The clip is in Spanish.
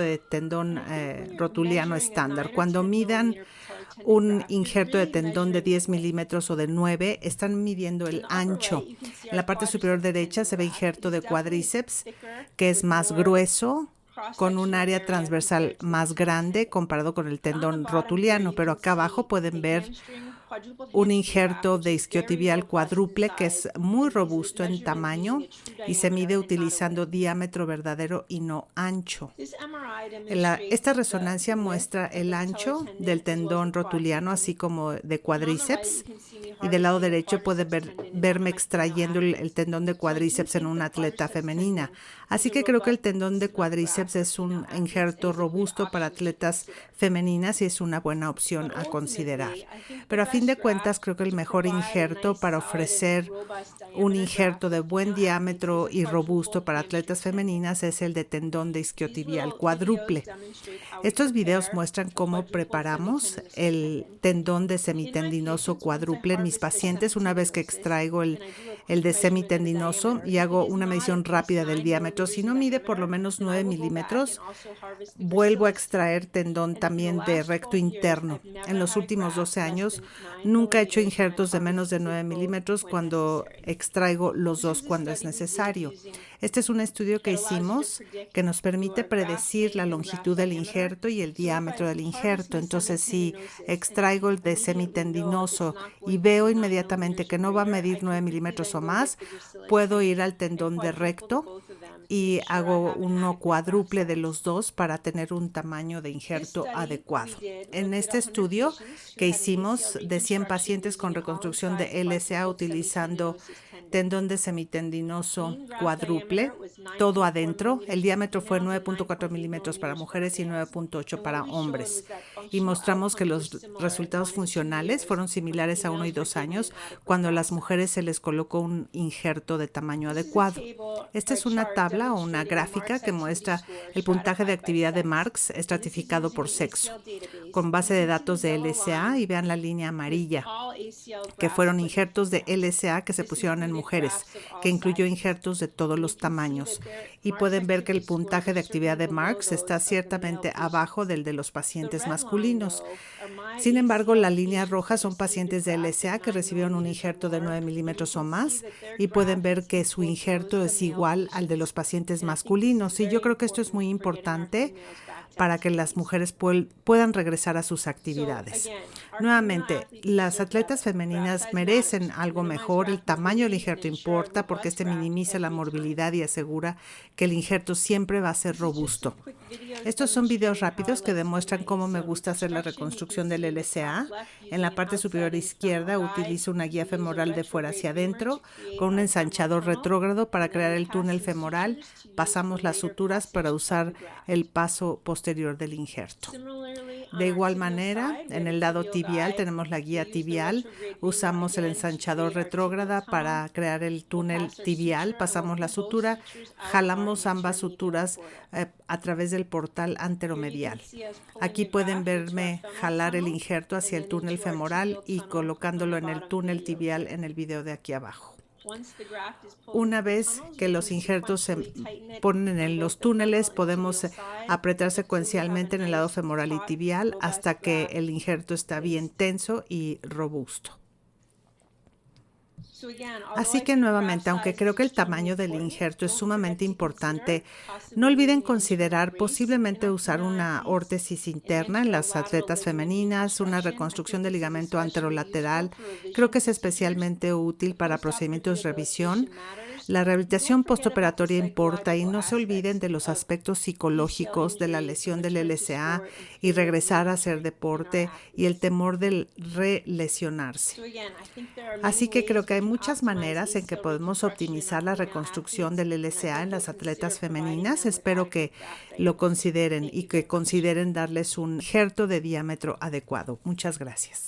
de tendón rotuliano estándar. Cuando midan un injerto de tendón de 10 milímetros o de 9, están midiendo el ancho. En la parte superior derecha se ve injerto de cuádriceps, que es más grueso, con un área transversal más grande comparado con el tendón rotuliano, pero acá abajo pueden ver un injerto de isquiotibial cuádruple que es muy robusto en tamaño y se mide utilizando diámetro verdadero y no ancho. Esta resonancia muestra el ancho del tendón rotuliano, así como de cuádriceps. Y del lado derecho pueden verme extrayendo el tendón de cuádriceps en una atleta femenina. Así que creo que el tendón de cuádriceps es un injerto robusto para atletas femeninas y es una buena opción a considerar. Pero a fin de cuentas, creo que el mejor injerto para ofrecer un injerto de buen diámetro y robusto para atletas femeninas es el de tendón de isquiotibial cuádruple. Estos videos muestran cómo preparamos el tendón de semitendinoso cuádruple en mis pacientes una vez que extraigo el de semitendinoso y hago una medición rápida del diámetro. Si no mide por lo menos 9 milímetros, vuelvo a extraer tendón también de recto interno. En los últimos 12 años, nunca he hecho injertos de menos de 9 milímetros cuando extraigo los dos cuando es necesario. Este es un estudio que hicimos que nos permite predecir la longitud del injerto y el diámetro del injerto. Entonces, si extraigo el de semitendinoso y veo inmediatamente que no va a medir 9 milímetros o más, puedo ir al tendón de recto y hago uno cuádruple de los dos para tener un tamaño de injerto adecuado. En este estudio que hicimos de 100 pacientes con reconstrucción de LSA utilizando tendón de semitendinoso cuádruple, todo adentro, el diámetro fue 9.4 milímetros para mujeres y 9.8 para hombres. Y mostramos que los resultados funcionales fueron similares a 1 y 2 años cuando a las mujeres se les colocó un injerto de tamaño adecuado. Esta es una tabla o una gráfica que muestra el puntaje de actividad de Marks estratificado por sexo, con base de datos de LSA, y vean la línea amarilla, que fueron injertos de LSA que se pusieron en mujeres, que incluyó injertos de todos los tamaños. Y pueden ver que el puntaje de actividad de Marks está ciertamente abajo del de los pacientes masculinos. Sin embargo, la línea roja son pacientes de LSA que recibieron un injerto de 9 milímetros o más y pueden ver que su injerto es igual al de los pacientes masculinos. Y yo creo que esto es muy importante para que las mujeres puedan regresar a sus actividades. Nuevamente, las atletas femeninas merecen algo mejor. El tamaño del injerto importa porque este minimiza la morbilidad y asegura que el injerto siempre va a ser robusto. Estos son videos rápidos que demuestran cómo me gusta hacer la reconstrucción del LSA. En la parte superior izquierda utilizo una guía femoral de fuera hacia adentro con un ensanchador retrógrado para crear el túnel femoral. Pasamos las suturas para usar el paso posterior del injerto. De igual manera, en el lado tibial tenemos la guía tibial. Usamos el ensanchador retrógrada para crear el túnel tibial. Pasamos la sutura, jalamos ambas suturas a través del portal anteromedial. Aquí pueden verme jalar el injerto hacia el túnel femoral y colocándolo en el túnel tibial en el video de aquí abajo. Una vez que los injertos se ponen en los túneles, podemos apretar secuencialmente en el lado femoral y tibial hasta que el injerto está bien tenso y robusto. Así que nuevamente, aunque creo que el tamaño del injerto es sumamente importante, no olviden considerar posiblemente usar una órtesis interna en las atletas femeninas, una reconstrucción del ligamento anterolateral. Creo que es especialmente útil para procedimientos de revisión. La rehabilitación postoperatoria importa y no se olviden de los aspectos psicológicos de la lesión del LSA y regresar a hacer deporte y el temor del relesionarse. Así que creo que hay muchas maneras en que podemos optimizar la reconstrucción del LSA en las atletas femeninas. Espero que lo consideren y que consideren darles un injerto de diámetro adecuado. Muchas gracias.